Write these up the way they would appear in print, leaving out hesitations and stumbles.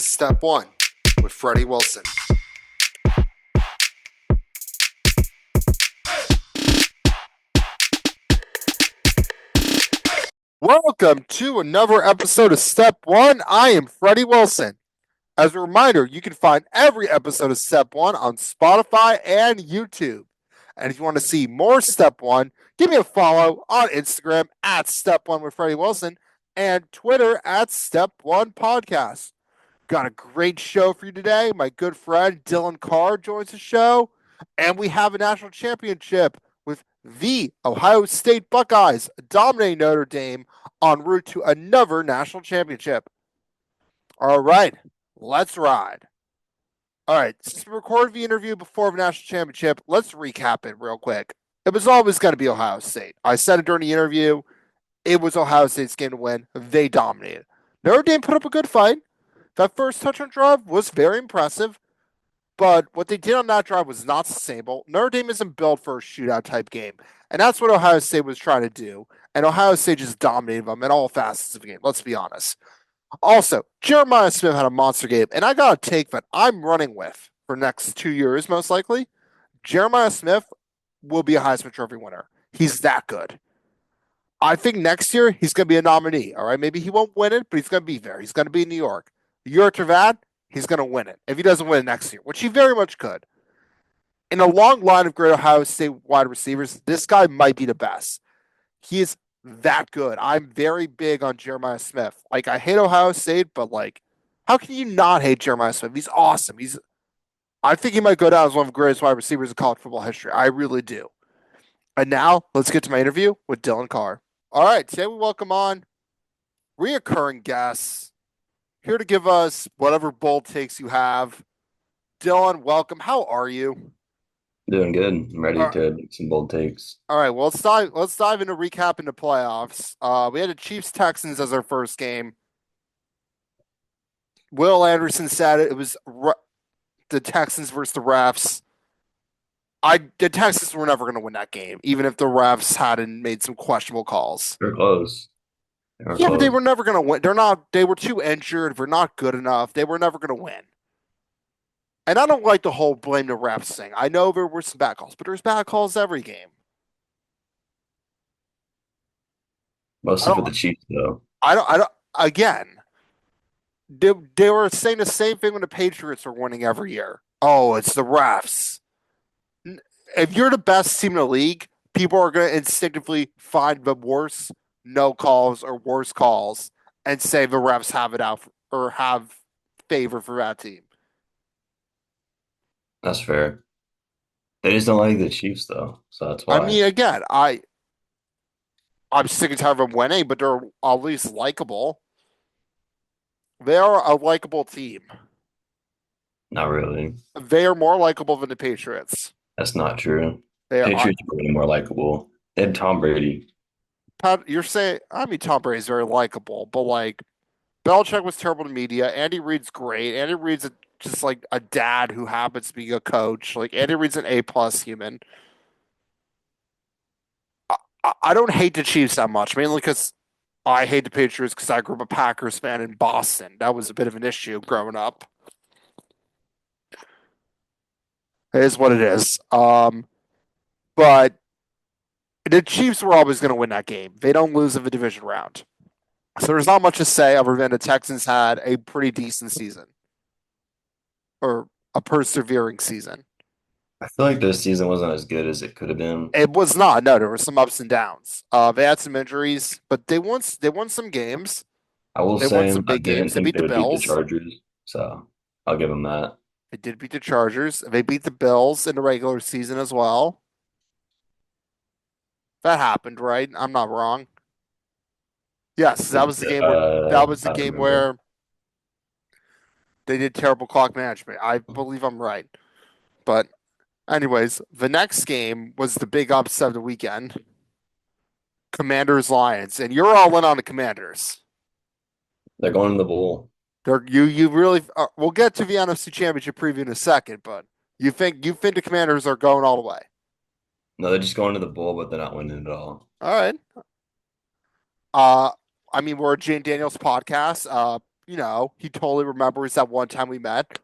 is Step 1 with Freddie Wilson. Welcome to another episode of Step 1. I am Freddie Wilson. As a reminder, you can find every episode of Step 1 on Spotify and YouTube. And if you want to see more Step 1, give me a follow on Instagram at Step 1 with Freddie Wilson and Twitter at Step 1 Podcast. Got a great show for you today. My good friend Dylan Carr joins the show, and we have a national championship with the Ohio State Buckeyes dominating Notre Dame en route to another national championship. All right, let's ride. All right, since we recorded the interview before the national championship, let's recap it real quick. It was always going to be Ohio State. I said it during the interview. It was Ohio State's game to win. They dominated. Notre Dame put up a good fight. That first touchdown drive was very impressive, but what they did on that drive was not sustainable. Notre Dame isn't built for a shootout type game, and that's what Ohio State was trying to do, and Ohio State just dominated them in all facets of the game, let's be honest. Also, Jeremiah Smith had a monster game, and I got a take that I'm running with for the next 2 years, most likely. Jeremiah Smith will be a Heisman Trophy winner. He's that good. I think next year he's going to be a nominee, all right? Maybe he won't win it, but he's going to be there. He's going to be in New York. The year after that, he's going to win it. If he doesn't win it next year, which he very much could. In a long line of great Ohio State wide receivers, this guy might be the best. He is that good. I'm very big on Jeremiah Smith. Like, I hate Ohio State, but, like, how can you not hate Jeremiah Smith? He's awesome. I think he might go down as one of the greatest wide receivers in college football history. I really do. And now, let's get to my interview with Dylan Carr. All right, today we welcome on reoccurring guests. Here to give us whatever bold takes you have. Dylan, welcome. How are you? Doing good. I'm ready to make some bold takes. All right, well, let's dive into recapping the playoffs. We had the Chiefs Texans as our first game. Will Anderson said it was the Texans versus the refs. The Texans were never going to win that game, even if the refs hadn't made some questionable calls. They're close. But they were never going to win. They were too injured. They're not good enough. They were never going to win. And I don't like the whole blame the refs thing. I know there were some bad calls, but there's bad calls every game. Mostly for the Chiefs, though. Again, they were saying the same thing when the Patriots were winning every year. Oh, it's the refs. If you're the best team in the league, people are going to instinctively find the worst no calls or worse calls and say the refs have it out or have favor for that team. That's fair. They just don't like the Chiefs, though, so that's why. I mean, again, I'm sick and tired of them winning, but they're at least likable. They are a likable team. Not really. They are more likable than the Patriots. That's not true. Patriots are really more likable. They had Tom Brady. You're saying, I mean, Tom Brady's very likable, but like Belichick was terrible to media. Andy Reid's great. Andy Reid's just like a dad who happens to be a coach. Like Andy Reid's an A+ human. I don't hate the Chiefs that much, mainly because I hate the Patriots because I grew up a Packers fan in Boston. That was a bit of an issue growing up. It is what it is. But the Chiefs were always going to win that game. They don't lose in the division round. So there's not much to say other than the Texans had a pretty decent season. Or a persevering season. I feel like this season wasn't as good as it could have been. It was not. No, there were some ups and downs. They had some injuries, but they won some games. I will say won some big games. They beat the Bills. The Chargers, so I'll give them that. They did beat the Chargers. They beat the Bills in the regular season as well. That happened, right? I'm not wrong. Yes, that was the game where they did terrible clock management. I believe I'm right. But anyways, the next game was the big upset of the weekend. Commanders-Lions. And you're all in on the Commanders. They're going to the bowl. You really we'll get to the NFC Championship preview in a second, but you think the Commanders are going all the way. No, they're just going to the bowl, but they're not winning at all. All right. I mean, we're a Jane Daniels podcast. he totally remembers that one time we met.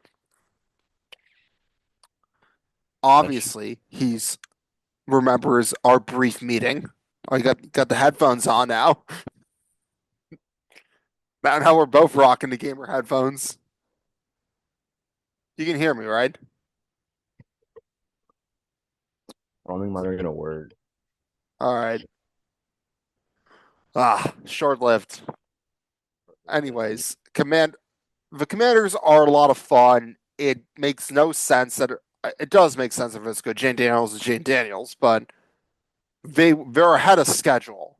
That's true. Obviously, he's remembers our brief meeting. Oh, you got the headphones on now. Now we're both rocking the gamer headphones. You can hear me, right? I don't think mine are gonna work. All right. Short-lived. Anyways, the Commanders are a lot of fun. It makes no sense that it does make sense if it's good. Jane Daniels is Jane Daniels, but they're ahead of schedule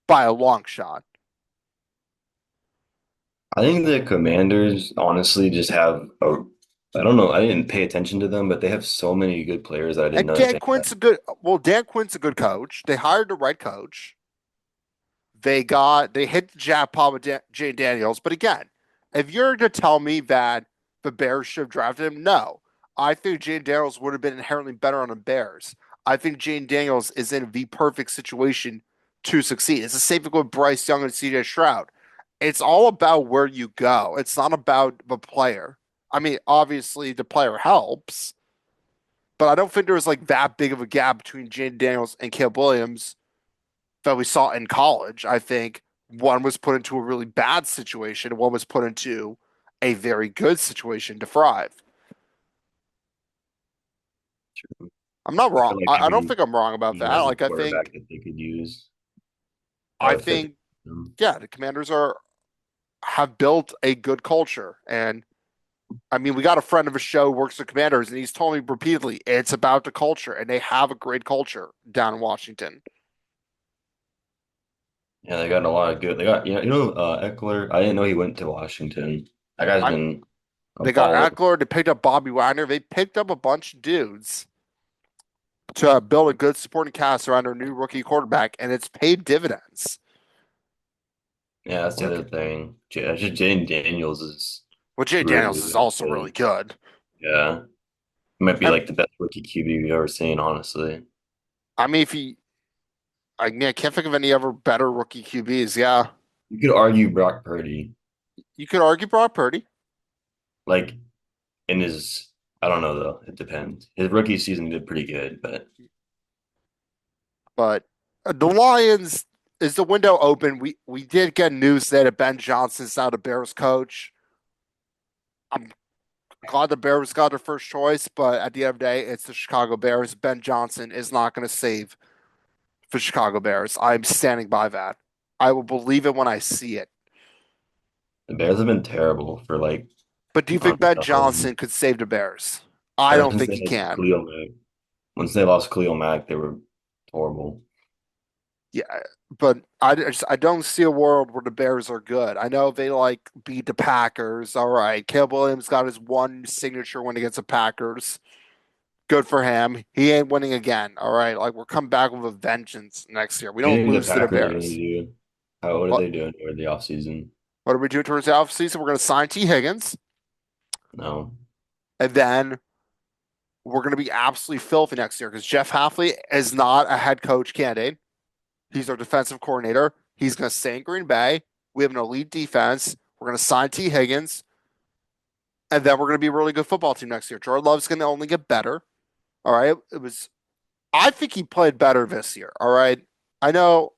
by a long shot. I think the Commanders honestly just have a. I don't know. I didn't pay attention to them, but they have so many good players that I didn't And know that they had. Dan Quinn's a good coach. They hired the right coach. They hit the jackpot with Jane Daniels. But again, if you're to tell me that the Bears should have drafted him, no. I think Jane Daniels would have been inherently better on the Bears. I think Jane Daniels is in the perfect situation to succeed. It's the same thing with Bryce Young and CJ Stroud. It's all about where you go. It's not about the player. I mean, obviously the player helps, but I don't think there was like that big of a gap between Jane Daniels and Caleb Williams that we saw in college. I think one was put into a really bad situation, one was put into a very good situation to thrive. I'm not I wrong. feel like I don't every think I'm wrong about team that. has a Like quarterback that they could use that I would fit think them. yeah, the Commanders are have built a good culture. And I mean, we got a friend of a show who works with Commanders, and he's told me repeatedly it's about the culture, and they have a great culture down in Washington. Yeah, they got a lot of good. They got Eckler. I didn't know he went to Washington. That guy's I been a They got baller. Eckler, they picked up Bobby Wagner, they picked up a bunch of dudes to build a good supporting cast around their new rookie quarterback, and it's paid dividends. Yeah, that's the other thing. Just Jaden Daniels is Well, Jay really, Daniels is really also really good. good. Yeah, he might be And like the best rookie QB we've ever seen, honestly. I mean, I can't think of any ever better rookie QBs. Yeah, You could argue Brock Purdy, you could argue Brock Purdy, like in his, I don't know though. It depends. His rookie season did pretty good, but but the Lions is the window open. We did get news that Ben Johnson's now the Bears coach. I'm glad the Bears got their first choice, but at the end of the day, it's the Chicago Bears. Ben Johnson is not going to save for Chicago Bears. I'm standing by that. I will believe it when I see it. the Bears have been terrible for like But do you think honestly Ben how long. Johnson could save the Bears? I Ever don't since think they he lost can. Khalil Mack, once they lost Khalil Mack, they were horrible. Yeah, but I don't see a world where the Bears are good. I know they like beat the Packers. All right, Caleb Williams got his one signature win against the Packers. Good for him. He ain't winning again. All right, like we're coming back with a vengeance next year. We What do you don't think the lose to the Packers are going to Bears. do? What are What they doing over the offseason? what are we doing towards the offseason? We're going to sign T. Higgins, No. and then we're going to be absolutely filthy next year because Jeff Hafley is not a head coach candidate. He's our defensive coordinator. He's going to stay in Green Bay. We have an elite defense. We're going to sign T. Higgins, and then we're going to be a really good football team next year. Jordan Love's going to only get better. All right. It was. I think he played better this year. All right. I know,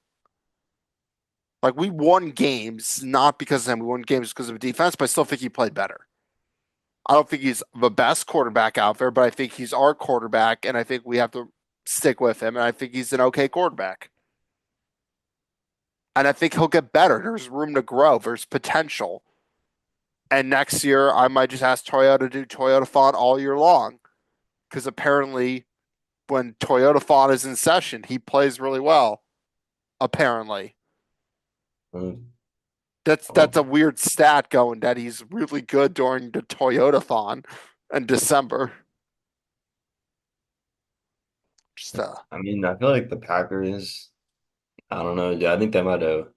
like we won games not because of him. We won games because of defense, but I still think he played better. I don't think he's the best quarterback out there, but I think he's our quarterback, and I think we have to stick with him. And I think he's an okay quarterback. And I think he'll get better. There's room to grow. There's potential. And next year, I might just ask Toyota to do Toyota Font all year long because apparently, when Toyota Font is in session, he plays really well. Apparently, Uh, that's Well, a weird stat going that he's really good during the Toyota Thon in December. Just I mean, I feel like the Packers, I don't know. Yeah, I think they might have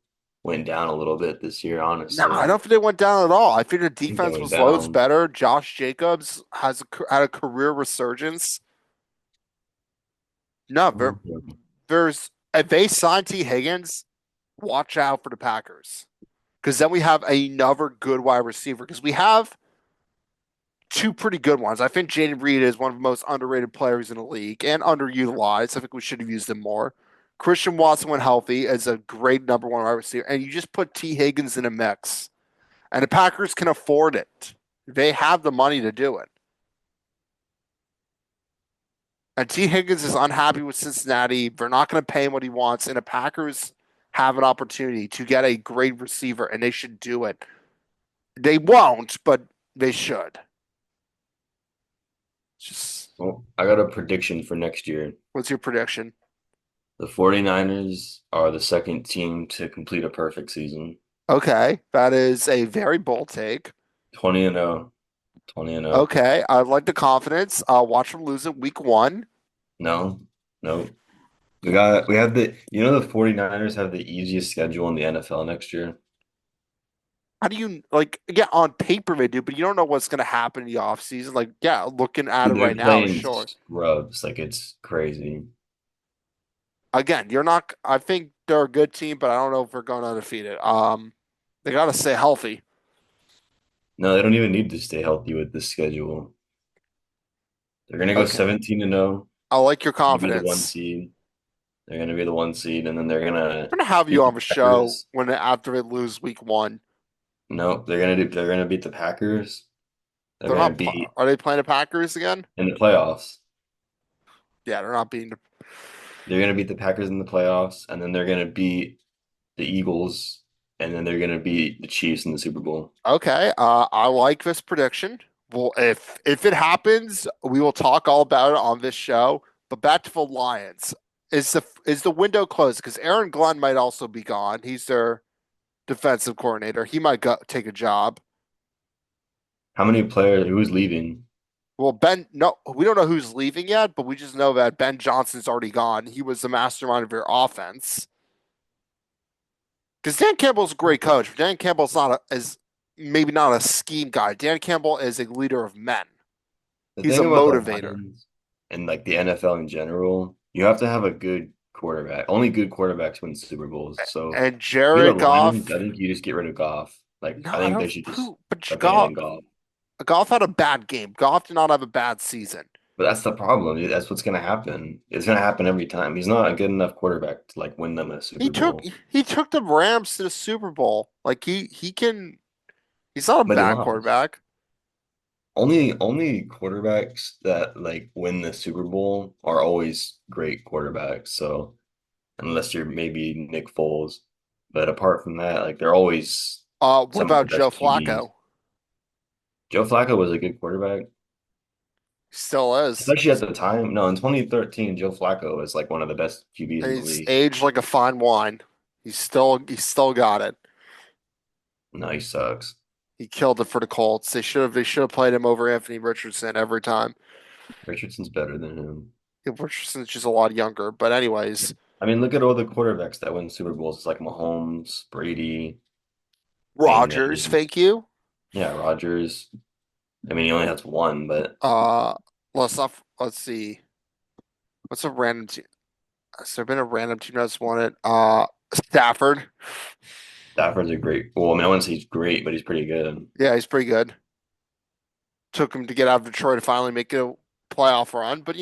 went down a little bit this year, No, I honestly. don't think they went down at all. I think the I think they defense went was loads down. better. Josh Jacobs had a career resurgence. No, there's if they sign T Higgins, watch out for the Packers because then we have another good wide receiver because we have two pretty good ones. I think Jaden Reed is one of the most underrated players in the league and underutilized. I think we should have used him more. Christian Watson, when healthy, is a great number one wide receiver, and you just put T. Higgins in a mix, and the Packers can afford it. They have the money to do it. And T. Higgins is unhappy with Cincinnati. They're not going to pay him what he wants, and the Packers have an opportunity to get a great receiver, and they should do it. They won't, but they should. Just Well, I got a prediction for next year. what's your prediction? The 49ers are the second team to complete a perfect season. Okay, that is a very bold take. 20 and 0. 20 and 0. Okay, I like the confidence. I'll watch them lose it week one. No, no. We have the 49ers have the easiest schedule in the NFL next year. How do you like? Yeah, on paper they do, but you don't know what's going to happen in the offseason. Like, yeah, looking at it Dude, right they're now, playing sure. scrubs. Like it's crazy. Again, you're not. I think they're a good team, but I don't know if they're going undefeated. They got to stay healthy. No, they don't even need to stay healthy with this schedule. They're gonna go Okay, 17 and 0. I like your Gonna be the one confidence. seed. They're gonna be the one seed, and then they're gonna I'm gonna have you beat the on the show Packers. when after they lose week one. No, they're gonna beat the Packers. They're They're gonna not. beat Are they playing the Packers again? in the playoffs. Yeah, they're not beating. They're gonna beat the Packers in the playoffs, and then they're gonna beat the Eagles, and then they're gonna beat the Chiefs in the Super Bowl. Okay, I like this prediction. Well, if it happens, we will talk all about it on this show. But back to the Lions. Is the window closed? Because Aaron Glenn might also be gone. He's their defensive coordinator. He might go take a job. How many players? Who's leaving? Well, no, we don't know who's leaving yet, but we just know that Ben Johnson's already gone. He was the mastermind of your offense. Because Dan Campbell's a great coach. But Dan Campbell's not is maybe not a scheme guy. Dan Campbell is a leader of men. The He's a thing about the motivator. Lions and like the NFL in general, you have to have a good quarterback. Only good quarterbacks win Super Bowls. So And if you're Jared the Lions, I Goff. think you just get rid of Goff. Like No, I I think don't. they should just Who? But Goff. abandon Goff. Goff had a bad game. Goff did not have a bad season. But that's the problem. That's what's gonna happen. It's gonna happen every time. He's not a good enough quarterback to like win them a He Super took Bowl. he took the Rams to the Super Bowl. Like he can. He's not a But they bad lost. quarterback. Only quarterbacks that like win the Super Bowl are always great quarterbacks. So unless you're maybe Nick Foles, but apart from that, like they're always What some of the about Joe best QBs. Flacco? Joe Flacco was a good quarterback, Still is. especially at the time. No, in 2013, Joe Flacco was like one of the best QBs in the He's league. aged like a fine wine. He's still got it. No, he sucks. He killed it for the Colts. They should have played him over Anthony Richardson every time. Richardson's better than him. Richardson's just a lot younger. But anyways, I mean, look at all the quarterbacks that win Super Bowls. It's like Mahomes, Brady, Rodgers, Manning, thank you. yeah, Rodgers. I mean, he only has one, but Uh, let's see. What's a random team? Has there been a random team that's won it? Stafford. Stafford's a great. Well, I mean, I wouldn't say he's great, but he's pretty good. Yeah, he's pretty good. Took him to get out of Detroit to finally make a playoff run, but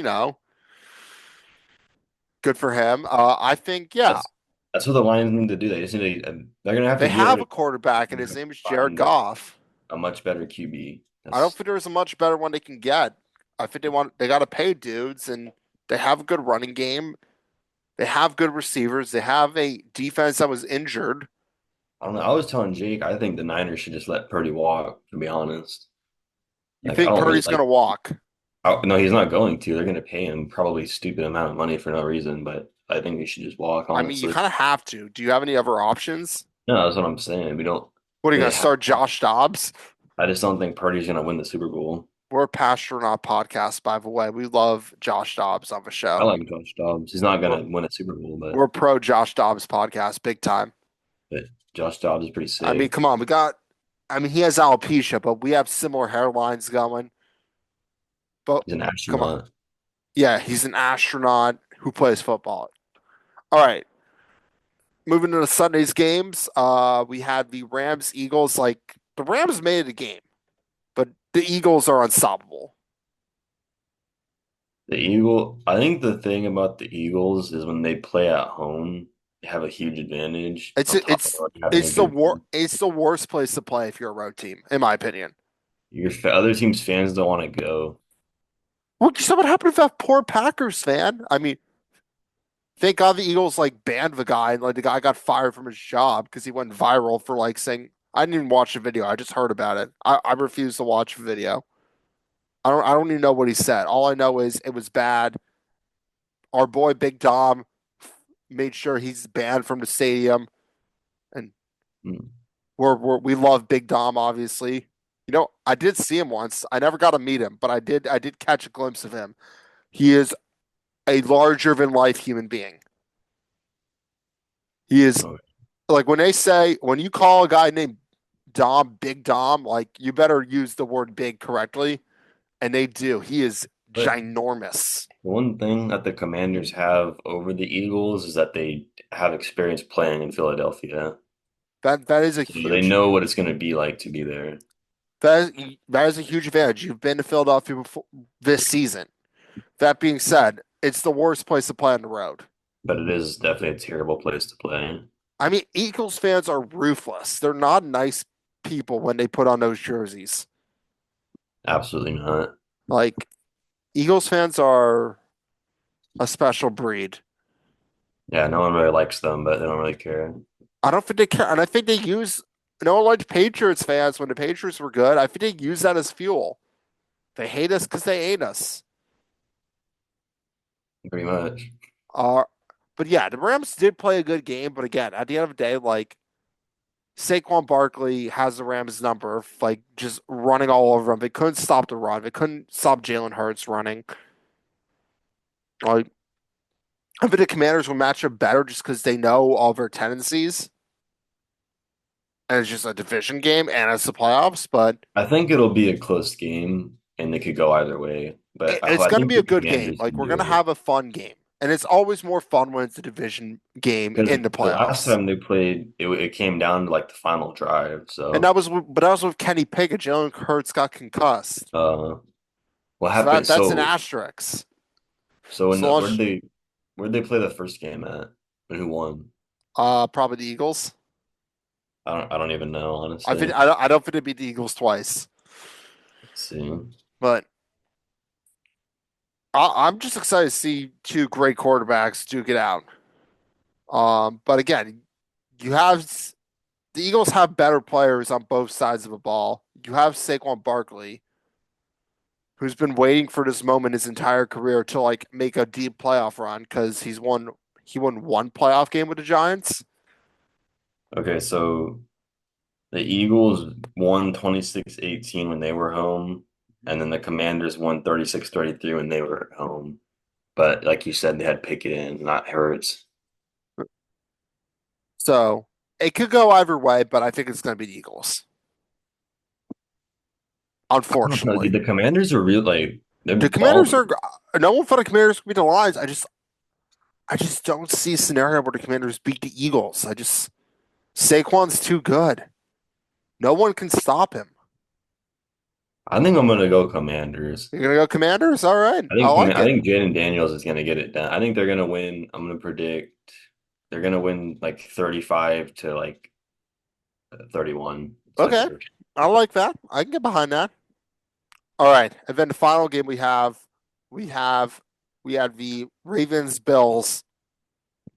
good for him. I think, yeah, That's that's what the Lions need to do. They just need to. They're gonna have they to get have rid a of. quarterback, They're and his gonna name is Jared find Goff. a much better QB. I don't That's think there's a much better one they can get. I think they got to pay dudes, and they have a good running game. They have good receivers. They have a defense that was injured. I don't know. I was telling Jake, I think the Niners should just let Purdy walk. To be honest, You I think don't really Purdy's like. gonna walk? No, he's not going to. They're gonna pay him probably stupid amount of money for no reason. But I think he should just walk. I mean, you Honestly, kind of have to. Do you have any other options? no, that's what I'm saying. We don't What are you gonna really have. start Josh Dobbs? I just don't think Purdy's gonna win the Super Bowl. We're a Pastronaut podcast, by the way. We love Josh Dobbs on the I show. like Josh Dobbs. He's not We're, gonna win a Super Bowl, we're pro Josh Dobbs podcast, big time. but Josh Dobbs is pretty I mean, sick. come on, I mean, he has alopecia, but we have similar hairlines going. But He's an come on. astronaut. Yeah, he's an astronaut who plays football. All right. moving into Sunday's games, we had the Rams Eagles. Like the Rams made it a game, but the Eagles are unstoppable. I think the thing about the Eagles is when they play at home, they have a huge advantage It's on top of it's already having a good team. it's the worst place to play if you're a road team, in my opinion. Other teams' fans don't want to go. Well, so what happened if that poor Packers fan? I mean, thank God the Eagles like banned the guy and like the guy got fired from his job because he went viral for like saying I didn't even watch the video. I just heard about it. I refuse to watch the video. I don't even know what he said. All I know is it was bad. Our boy Big Dom made sure he's banned from the stadium, and Hmm. we love Big Dom, obviously. You know, I did see him once. I never got to meet him, but I did catch a glimpse of him. He is a larger than life human being. He is Okay. like when you call a guy named Dom Big Dom, like you better use the word big correctly, and they do. He is But ginormous. the one thing that the Commanders have over the Eagles is that they have experience playing in Philadelphia. That is a So they huge know what it's going to be like to be there. that is a huge advantage. You've been to Philadelphia before this season. That being said, it's the worst place to play on the road. But it is definitely a terrible place to play. I mean, Eagles fans are ruthless. They're not nice people when they put on those jerseys. Absolutely not. Like Eagles fans are a special breed. Yeah, no one really likes them, but they don't really care. I don't think they care, and I think they use no one liked Patriots fans when the Patriots were good. I think they use that as fuel. They hate us because they hate us. Pretty much. Uh, but yeah, the Rams did play a good game. But again, at the end of the day, like Saquon Barkley has the Rams number, like just running all over them. They couldn't stop the run. They couldn't stop Jalen Hurts running. Like I think the Commanders will match up better just because they know all their tendencies, and it's just a division game and it's the playoffs. But I think it'll be a close game and it could go either way. But it's I going to think be the a good game. Commanders Like can we're going do to it. have a fun game, and it's always more fun when it's a division game Because in the the last playoffs. time they played, it came down to like the final drive. And So, that was with Kenny Pickett. Jalen Hurts got concussed, uh, what so happened? that's an asterisk. So Where let's, did they play the first game at? And who won? probably the Eagles. I don't even know, honestly. I don't think they beat the Eagles twice, Let's see. but I'm just excited to see two great quarterbacks duke it out. But again, you have the Eagles have better players on both sides of the ball. You have Saquon Barkley, who's been waiting for this moment his entire career to like make a deep playoff run because he won one playoff game with the Giants. Okay, so the Eagles won 26-18 when they were home, and then the Commanders won 36-33 when they were at home. But like you said, they had Pickett in, not Hurts. So it could go either way, but I think it's going to be the Eagles. I don't know, dude. Unfortunately, The Commanders are real like they're the Commanders balling. are no one for the Commanders to beat the Lions. I just don't see a scenario where the Commanders beat the Eagles. I just Saquon's too good. No one can stop him. I think I'm gonna go Commanders. You're gonna go Commanders? All right, I like I it. think Jaden Daniels is gonna get it done. I think they're gonna win. I'm gonna predict they're gonna win like 35 to like 31. It's my Okay, prediction. I like that. I can get behind that. All right, and then the final game we have we had the Ravens Bills.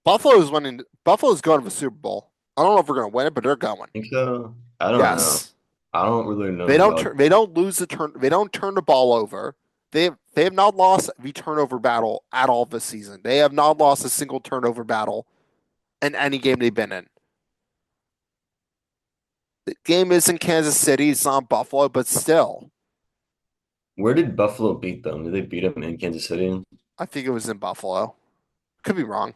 Buffalo's winning. Buffalo's going to the Super Bowl. I don't know if we're gonna win it, but they're going. Think so? I don't know. Yes, I don't really know who I would. they don't lose the turn. They don't turn the ball over. They have not lost the turnover battle at all this season. They have not lost a single turnover battle in any game they've been in. The game is in Kansas City. It's not Buffalo, but still, Where did Buffalo beat them? Did they beat them in Kansas City? I think it was in Buffalo. Could be wrong,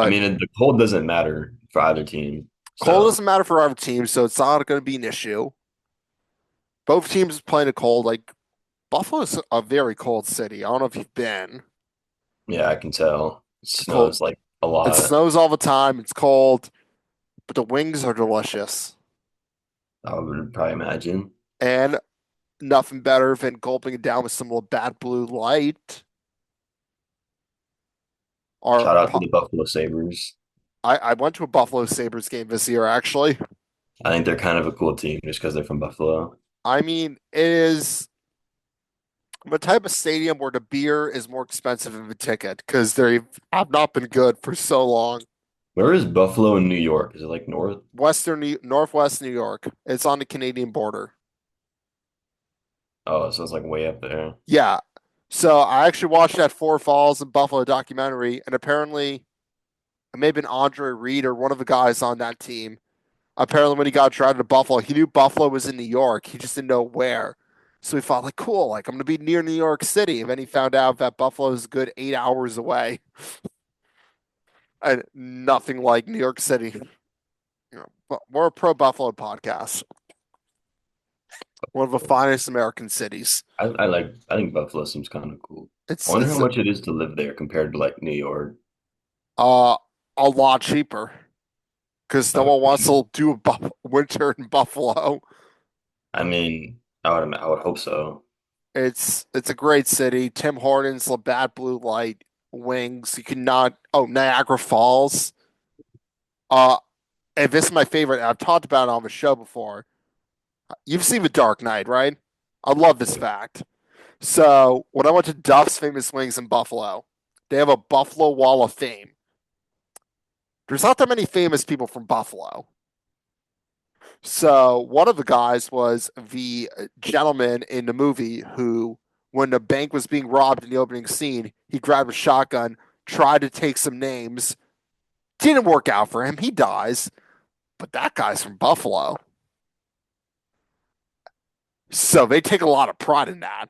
I but mean, the cold doesn't matter for either team. cold So doesn't matter for our team, so it's not going to be an issue. Both teams playing a cold. Like Buffalo's a very cold city. I don't know if you've been. yeah, I can tell. It Cold. snows like a It lot. snows all the time. It's cold, but the wings are delicious. I would probably imagine. And nothing better than gulping it down with some little bad blue light. Or Shout out to the Buffalo Sabres. I went to a Buffalo Sabres game this year, actually. I think they're kind of a cool team just because they're from Buffalo. I mean, it is the type of stadium where the beer is more expensive than the ticket because they have not been good for so long. Where is Buffalo in New York? Is it like north? Northwest New York. It's on the Canadian border. Oh, so it's like way up there. Yeah. So I actually watched that Four Falls in Buffalo documentary, and apparently it may have been Andre Reed or one of the guys on that team. Apparently, when he got drafted to Buffalo, he knew Buffalo was in New York. He just didn't know where. So he thought, like, cool, like I'm gonna be near New York City. And then he found out that Buffalo is a good 8 hours away, and nothing like New York City. But we're a pro Buffalo podcast, one of the finest American cities. I think Buffalo seems kind of cool. I It's wonder how it's much it is to live there compared to like New York. uh a lot cheaper because no Uh, one wants to do a winter in Buffalo. I mean, I would hope so. It's a great city. Tim Hortons, Labatt Blue Light, Wings. You cannot. Oh, Niagara Falls. Uh, and this is my favorite. I've talked about it on the show before. You've seen The Dark Knight, right? I love this fact. So when I went to Duff's Famous Wings in Buffalo, they have a Buffalo Wall of Fame. There's not that many famous people from Buffalo. So one of the guys was the gentleman in the movie who, when the bank was being robbed in the opening scene, he grabbed a shotgun, tried to take some names. Didn't work out for him. He dies. But that guy's from Buffalo. So they take a lot of pride in that.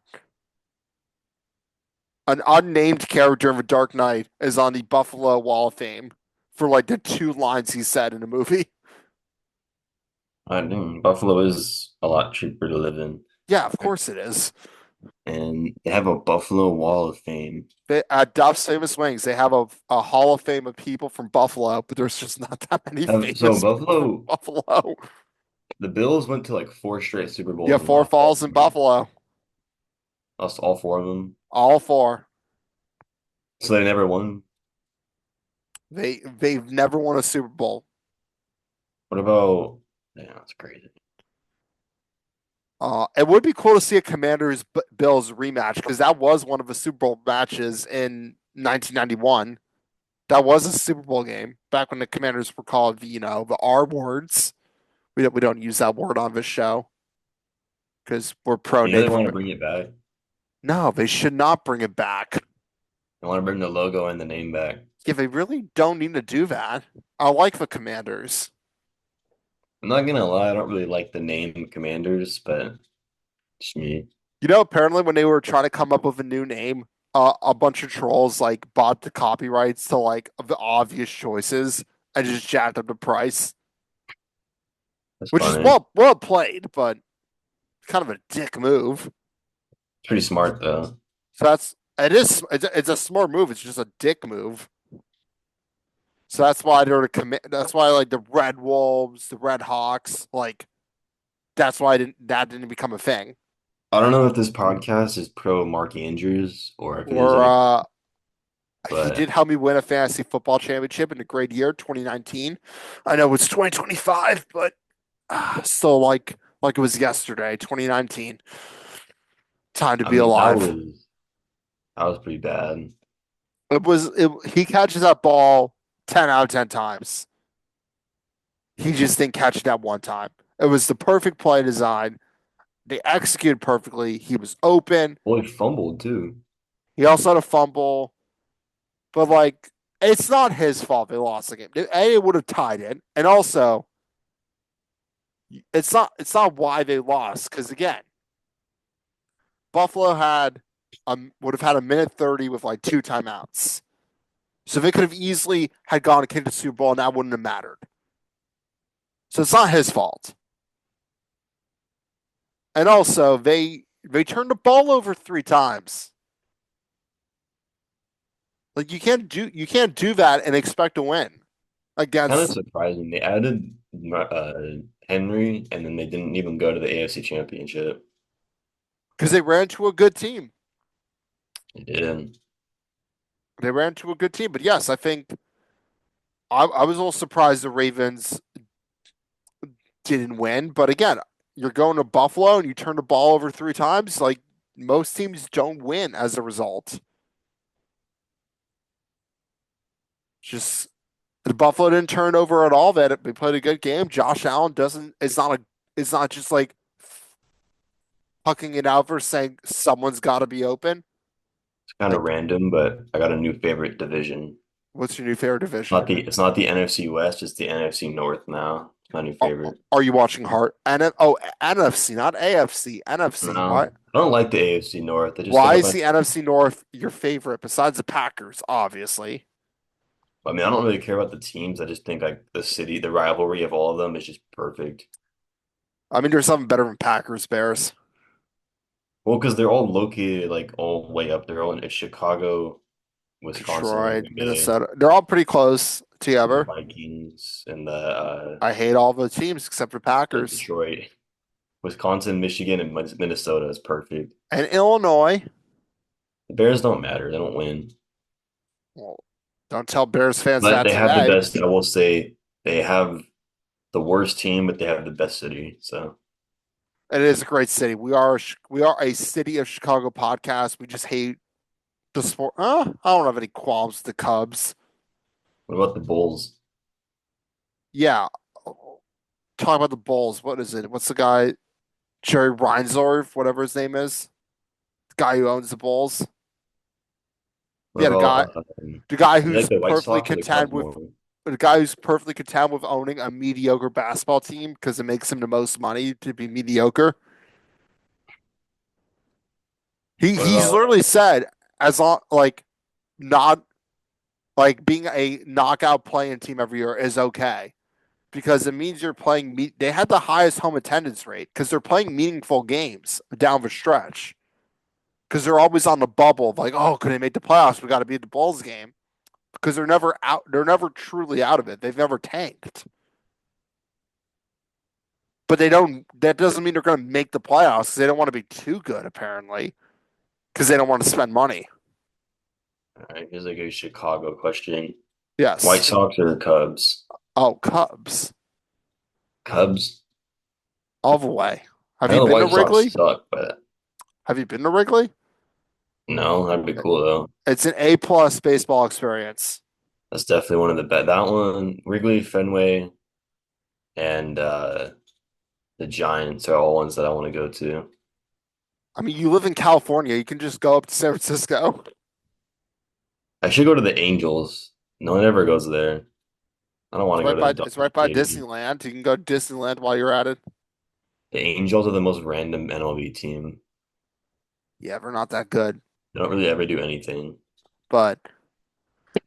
An unnamed character of a Dark Knight is on the Buffalo Wall of Fame for like the two lines he said in the movie. I think Buffalo is a lot cheaper to live in, Yeah, of course it is. and they have a Buffalo Wall of Fame. At Duff's Famous Wings, they have a Hall of Fame of people from Buffalo, but there's just not that many So famous people from Buffalo, Buffalo. the Bills went to like four straight Super Yeah, Bowls and Four lost all Falls of in them. Buffalo. Lost all four of them. All four. So they never won. They've never won a Super Bowl. What about? Yeah, that's crazy. It would be cool to see a Commanders Bills rematch because that was one of the Super Bowl matches in 1991. That was a Super Bowl game back when the Commanders were called the R words. We don't use that word on this show because we're pro You know they Native want to American. bring it back. No, they should not bring it back. They want to bring the logo and the name back. Yeah, they really don't need to do that. I like the Commanders. I'm not gonna lie, I don't really like the name Commanders, but it's me. Apparently when they were trying to come up with a new name, a bunch of trolls like bought the copyrights to like the obvious choices and just jacked up the price, That's which is funny. well played, but kind of a dick move. It's pretty smart though. So it's a smart move. It's just a dick move. So that's why they're the That's why like the Red Wolves, the Red Hawks, like that's why that didn't become a thing. I don't know if this podcast is pro Mark Andrews or if it is Or any, he but did help me win a fantasy football championship in a great year, 2019. I know it's 2025, but still like it was yesterday, 2019. Time to I be mean alive. that was pretty bad. He catches that ball 10 out of 10 times. He just didn't catch it that one time. It was the perfect play design. They executed perfectly. He was open. Well, he fumbled too. He also had a fumble, but like it's not his fault they lost the game. It would have tied it, and also it's not why they lost because again, Buffalo would have had a minute 30 with like two timeouts, so they could have easily had gone to kick the Super Bowl and that wouldn't have mattered. So it's not his fault. And also they turned the ball over three times. Like you can't do that and expect to win Kind of against surprising. They added Henry, and then they didn't even go to the AFC Championship. because they ran to a good team. They didn't. They ran to a good team. But yes, I think I was a little surprised the Ravens didn't win. But again, you're going to Buffalo and you turn the ball over 3 times. Like most teams don't win as a result. Just the Buffalo didn't turn over at all. They played a good game. Josh Allen doesn't. It's not just like hucking it out for saying someone's got to be open. It's kind of Like, random, but I got a new favorite division. what's your new favorite Not division? the it's not the NFC West, it's the NFC North now. It's my new Are, favorite. are you watching Heart? Oh, NFC, not AFC. NFC. No, What? I don't like the AFC North. They Why have a is bunch. the NFC North your favorite besides the Packers? Obviously. I mean, I don't really care about the teams. I just think like the rivalry of all of them is just perfect. I mean, there's something better than Packers Bears. Well, because they're all located like all the way up. They're all in Chicago, Wisconsin, Detroit, Green Bay, Minnesota. They're all pretty close and the together. Vikings, and I hate all the teams except for the Packers. Detroit, Wisconsin, Michigan, and Minnesota is perfect. And Illinois. The Bears don't matter. They don't win. Well, don't tell Bears fans But that they have the today. best. I will say they have the worst team, but they have the best city. So It is a great city. We are a city of Chicago podcast. We just hate the sport. I don't have any qualms with the Cubs. what about the Bulls? Yeah, talk about the Bulls. What is it? What's the guy? Jerry Reinsdorf, whatever his name is, the guy who owns the Bulls. What Yeah, about the guy you like who's the White perfectly Sox or the content Cubs with more? the guy who's perfectly content with owning a mediocre basketball team because it makes him the most money to be mediocre. What He's about literally said as long like not like being a knockout playing team every year is okay because it means you're playing. They had the highest home attendance rate because they're playing meaningful games down the stretch because they're always on the bubble of like, oh, could they make the playoffs? We got to be at the Bulls game because they're never out. They're never truly out of it. They've never tanked, but they don't. That doesn't mean they're going to make the playoffs because they don't want to be too good apparently because they don't want to spend money. all right, here's like a Chicago question. White Yes. Sox or Cubs? Oh, Cubs Cubs? all the way. Have I you know the been to White Sox Wrigley? suck, but Have you been to Wrigley? no, that'd be cool though. It's an A plus baseball experience. That's definitely one of the best. That one, Wrigley, Fenway, and the Giants are all ones that I want to go to. I mean, you live in California. You can just go up to San Francisco. I should go to the Angels. No one ever goes there. I don't want to go to the It's Dodger right by Stadium. Disneyland. You can go to Disneyland while you're at it. The Angels are the most random MLB team. Yeah, we're not that good. They don't really ever do anything. But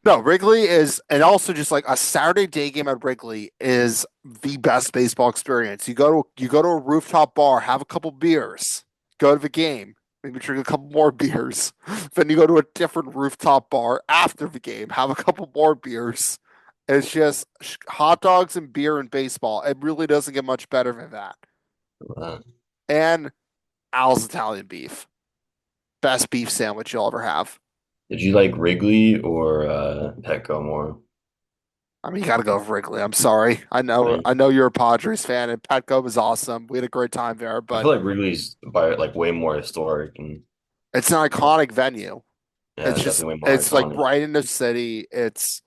no, Wrigley is, and also just like a Saturday day game at Wrigley is the best baseball experience. You go to a rooftop bar, have a couple beers, go to the game, maybe drink a couple more beers. Then you go to a different rooftop bar after the game, have a couple more beers. It's just hot dogs and beer and baseball. It really doesn't get much better than that. Uh, And Al's Italian beef, best beef sandwich you'll ever have. did you like Wrigley or Petco more? I mean, you got to go with Wrigley. I'm sorry. Really? I know you're a Padres fan, and Petco was awesome. We had a great time there, I but feel like Wrigley's by like way more historic and it's an iconic venue. yeah, definitely way more It's like iconic. right in the city. It's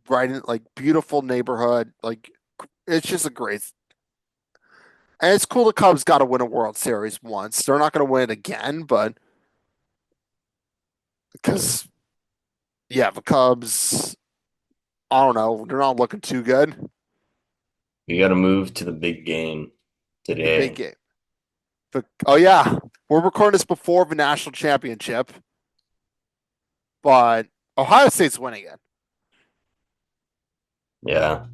right in like beautiful neighborhood. Like it's just a great, and it's cool. The Cubs got to win a World Series once. They're not going to win it again, but because yeah, the Cubs. I don't know. They're not looking too good. You got to move to the big game The big today. game. Oh yeah, we're recording this before the national championship, but Ohio State's winning it. Yeah.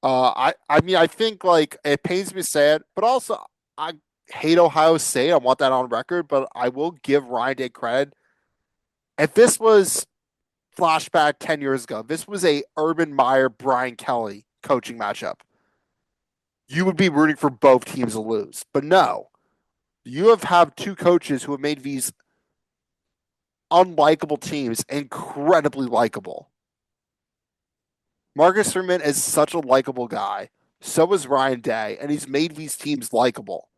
I mean I think like it pains me to say it, but also I hate Ohio State. I want that on record, but I will give Ryan Day credit. If this was flashback 10 years ago, this was a Urban Meyer Brian Kelly coaching matchup. You would be rooting for both teams to lose. But no, you have two coaches who have made these unlikable teams incredibly likable. Marcus Freeman is such a likable guy. So is Ryan Day, and he's made these teams likable.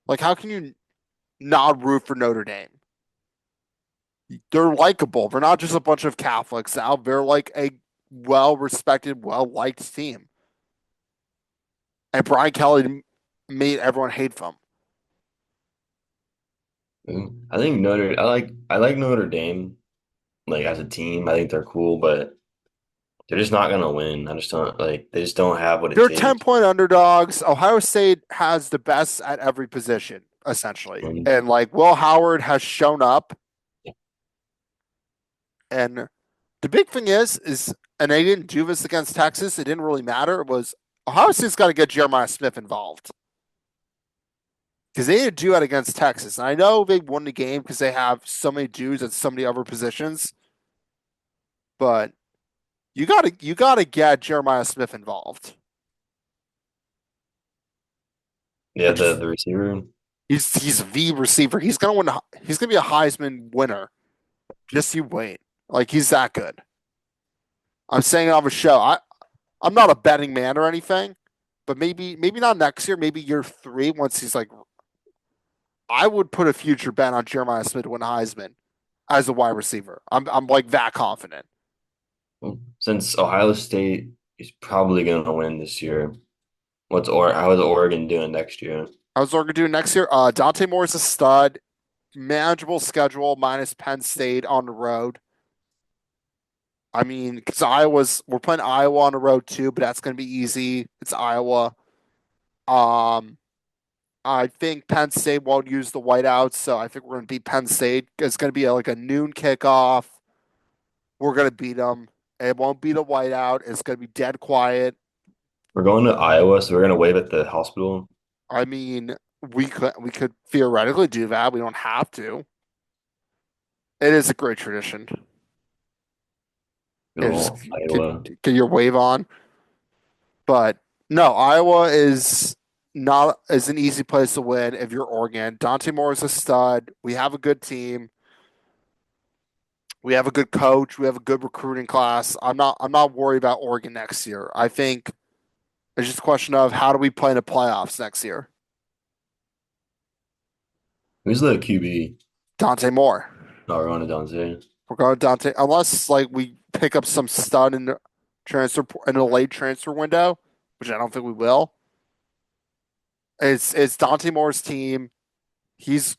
Like, how can you not root for Notre Dame? They're likable. They're not just a bunch of Catholics out. They're like a well respected, well liked team. And Brian Kelly made everyone hate them. I think I like Notre Dame like as a team. I think they're cool, but they're just not gonna win. I just don't like they just don't have what it They're 10 takes. point underdogs. Ohio State has the best at every position, essentially. Um, And like Will Howard has shown up. And the big thing and they didn't do this against Texas. It didn't really matter. It was Ohio State's got to get Jeremiah Smith involved because they didn't do that against Texas. And I know they won the game because they have so many dudes at so many other positions, but you gotta get Jeremiah Smith involved. yeah, Which the is the receiver. he's the receiver. He's gonna win. He's gonna be a Heisman winner. Just you wait. Like he's that good. I'm saying it on the show. I'm not a betting man or anything, but maybe not next year. Maybe year three once he's like. I would put a future bet on Jeremiah Smith to win Heisman as a wide receiver. I'm like that confident. Since Ohio State is probably gonna win this year, how is Oregon doing next year? How's Oregon doing next year? Dante Moore is a stud. Manageable schedule minus Penn State on the road. I mean, because we're playing Iowa on the road too, but that's going to be easy. It's Iowa. Um, I think Penn State won't use the whiteouts, so I think we're going to beat Penn State. It's going to be like a noon kickoff. We're going to beat them. It won't be the whiteout. It's going to be dead quiet. We're going to Iowa, so we're gonna wave at the hospital. I mean, we could theoretically do that. We don't have to. It is a great tradition. Good Yeah, just old Iowa. get your wave on. But no, Iowa is an easy place to win if you're Oregon. Dante Moore is a stud. We have a good team. We have a good coach. We have a good recruiting class. I'm not worried about Oregon next year. I think it's just a question of how do we play in the playoffs next year. Who's the QB? Dante Moore. No, we're going to Dante. We're going Dante unless like we pick up some stud in the transfer in a late transfer window, which I don't think we will. It's Dante Moore's team. He's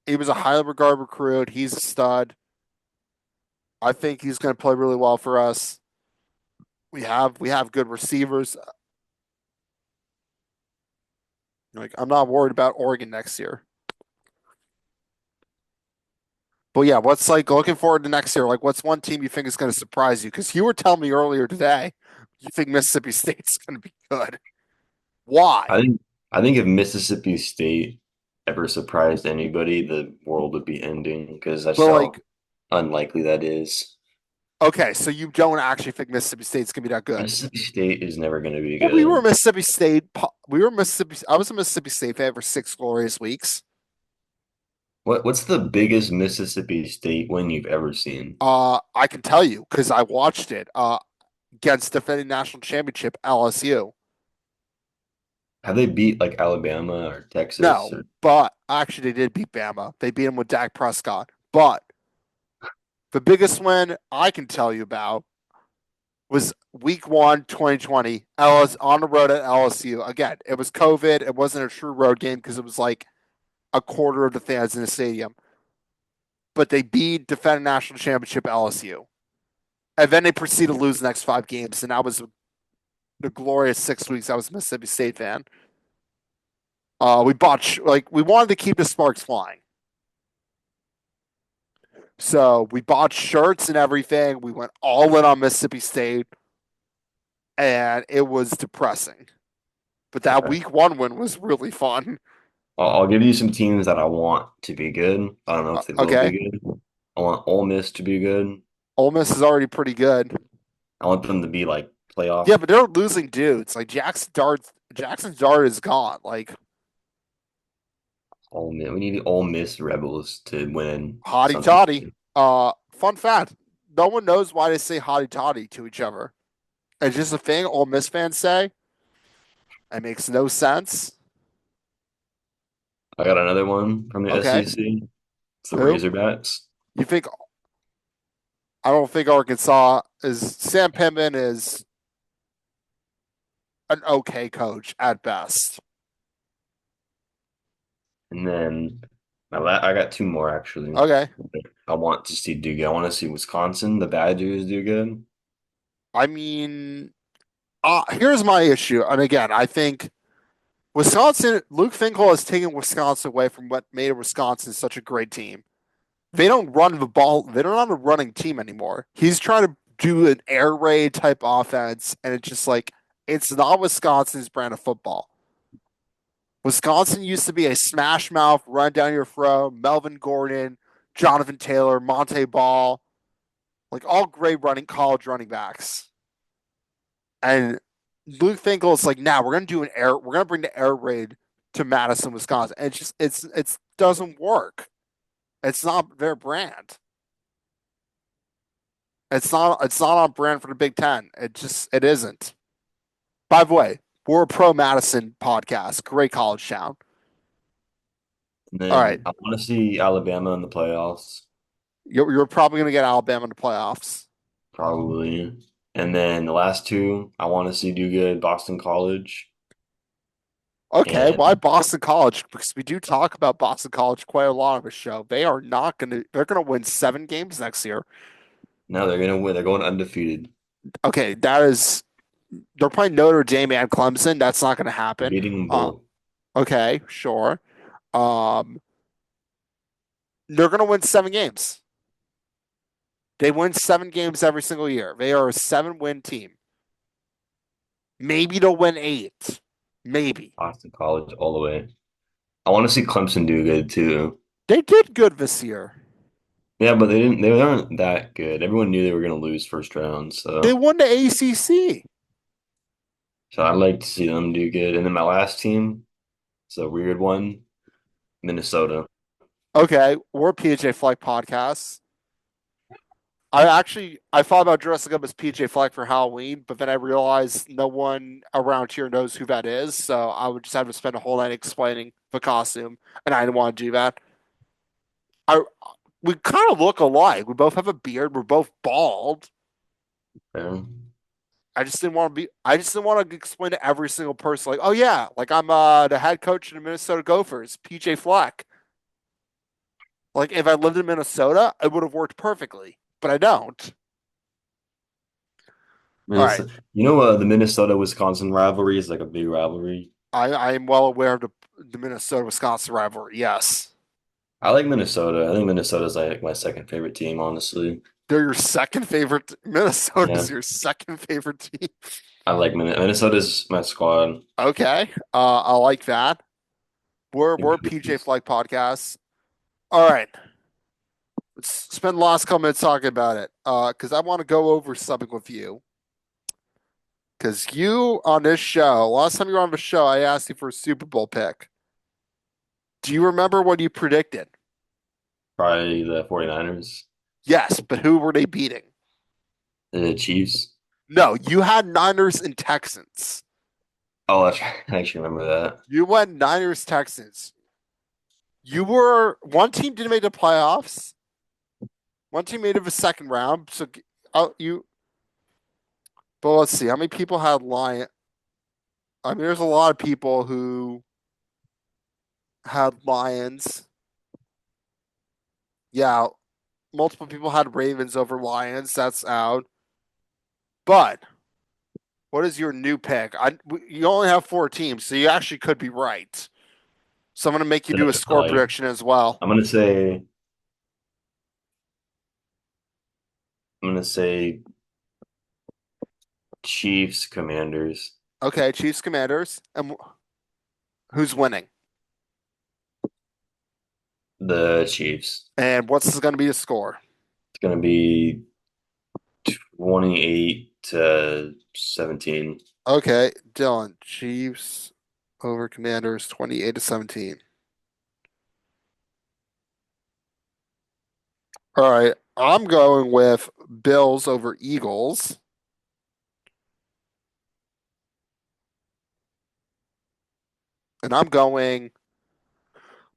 he was a highly regarded recruit. He's a stud. I think he's going to play really well for us. We have good receivers. Like I'm not worried about Oregon next year. But yeah, what's like looking forward to next year? Like, what's one team you think is going to surprise you? Because you were telling me earlier today you think Mississippi State's going to be good. I Why? think I think if Mississippi State ever surprised anybody, the world would be ending because that's But how like, unlikely that is. okay, so you don't actually think Mississippi State's going to be that good? Mississippi State is never going to be Well, we were good. Mississippi State. We were Mississippi. I was a Mississippi State fan for 6 glorious weeks. What's the biggest Mississippi State win you've ever seen? I can tell you because I watched it. Against defending national championship LSU. Have they beat like Alabama or Texas? No, but actually they did beat Bama. They beat him with Dak Prescott. But the biggest win I can tell you about was week one, 2020. LS on the road at LSU. Again, it was COVID. It wasn't a true road game because it was like a quarter of the fans in the stadium. But they beat defending national championship LSU. And then they proceeded to lose the next 5 games. And that was the glorious 6 weeks I was a Mississippi State fan. We wanted to keep the sparks flying. So we bought shirts and everything. We went all in on Mississippi State, and it was depressing. But that Okay. week one win was really fun. I'll give you some teams that I want to be good. I don't know if they will Okay. be good. I want Ole Miss to be good. Ole Miss is already pretty good. I want them to be like Yeah, playoff. but they're losing dudes. Like Jackson Dart is gone. Like Ole Miss. We need the Ole Miss Rebels to win hotty something. toddy. Fun fact: no one knows why they say hotty toddy to each other. It's just a thing Ole Miss fans say. It makes no sense. I got another one from the Okay, SEC. It's the who Razorbacks. you think? I don't think Arkansas is. Sam Pittman is an okay coach at best. And then I got two more actually. Okay, I want to see do good. I want to see Wisconsin, the Badgers do good. I mean, here's my issue, and again, I think Wisconsin. Luke Finkle has taken Wisconsin away from what made Wisconsin such a great team. They don't run the ball. They're not a running team anymore. He's trying to do an air raid type offense, and it's just like it's not Wisconsin's brand of football. Wisconsin used to be a smash mouth, run down your throat. Melvin Gordon, Jonathan Taylor, Monte Ball, like all great running college running backs. And Luke Finkel is like, now nah, we're gonna bring the air raid to Madison, Wisconsin. And it's doesn't work. It's not their brand. It's not on brand for the Big Ten. It isn't. By the way, we're a pro Madison podcast. Great college town. And All right. then I want to see Alabama in the playoffs, You're probably gonna get Alabama in the playoffs. probably. And then the last two, I want to see do good, Boston College. Okay, why And Boston College? Because we do talk about Boston College quite a lot of the show. They're gonna win 7 games next year. now they're gonna win. They're going undefeated, Okay, they're playing Notre Dame and Clemson. That's not gonna happen. beating them Uh, both. okay, sure. Um, they're gonna win 7 games. They win 7 games every single year. They are a 7-win team. Maybe they'll win 8. Maybe. Boston College all the way. I want to see Clemson do good too. They did good this year. Yeah, but they didn't. They aren't that good. Everyone knew they were gonna lose first round, They so won the ACC. I'd like to see them do good. And then my last team, it's a weird one, Minnesota. Okay, we're a PJ Fleck podcast. I thought about dressing up as PJ Fleck for Halloween, but then I realized no one around here knows who that is, so I would just have to spend a whole night explaining the costume, and I didn't want to do that. I We kind of look alike. We both have a beard. We're both bald. Yeah. I just didn't want to explain to every single person like, oh yeah, like I'm the head coach of the Minnesota Gophers, PJ Fleck. Like if I lived in Minnesota, it would have worked perfectly, but I don't. All right. The Minnesota Wisconsin rivalry is like a big rivalry. I am well aware of the Minnesota Wisconsin rivalry. Yes. I like Minnesota. I think Minnesota's like my second favorite team, honestly. They're your second favorite. Yeah, Minnesota's your second favorite team. I like Minnesota's my squad. Okay. I like that. We're PJ Flight podcast. All right. Let's spend the last couple minutes talking about it. Because I want to go over something with you. Because you on this show, last time you were on the show, I asked you for a Super Bowl pick. Do you remember what you predicted? Probably the 49ers, Yes, but who were they beating? the Chiefs. No, you had Niners and Texans. Oh, that's right. I actually remember that. You went Niners Texans. You were one team didn't make the playoffs. One team made it the second round. So you. But let's see how many people had Lion. I mean, there's a lot of people who had Lions. Yeah, multiple people had Ravens over Lions. That's out. But what is your new pick? You only have 4 teams, so you actually could be right. So I'm going to make you do a score Like, prediction as well. I'm gonna say Chiefs, Commanders. Okay, Chiefs, Commanders, and who's winning? The Chiefs. And what's going to be the score? It's gonna be 28-17. Okay, Dylan, Chiefs over Commanders 28-17. All right, I'm going with Bills over Eagles. And I'm going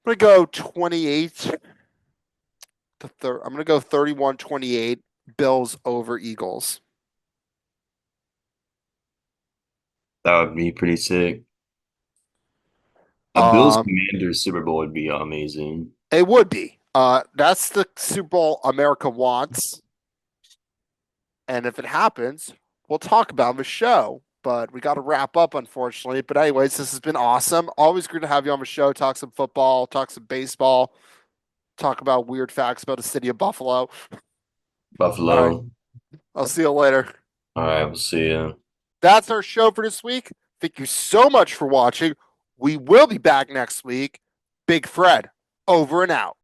to go 28 to 30. I'm going to go 31-28 Bills over Eagles. That would be pretty sick. A Bills Um, Commanders Super Bowl would be amazing. it would be. That's the Super Bowl America wants. And if it happens, we'll talk about the show. But we got to wrap up, unfortunately. But, anyways, this has been awesome. Always good to have you on the show. Talk some football, talk some baseball, talk about weird facts about the city of Buffalo. All right. Buffalo. I'll see you later. All right, we'll see you. That's our show for this week. Thank you so much for watching. We will be back next week. Big Fred, over and out.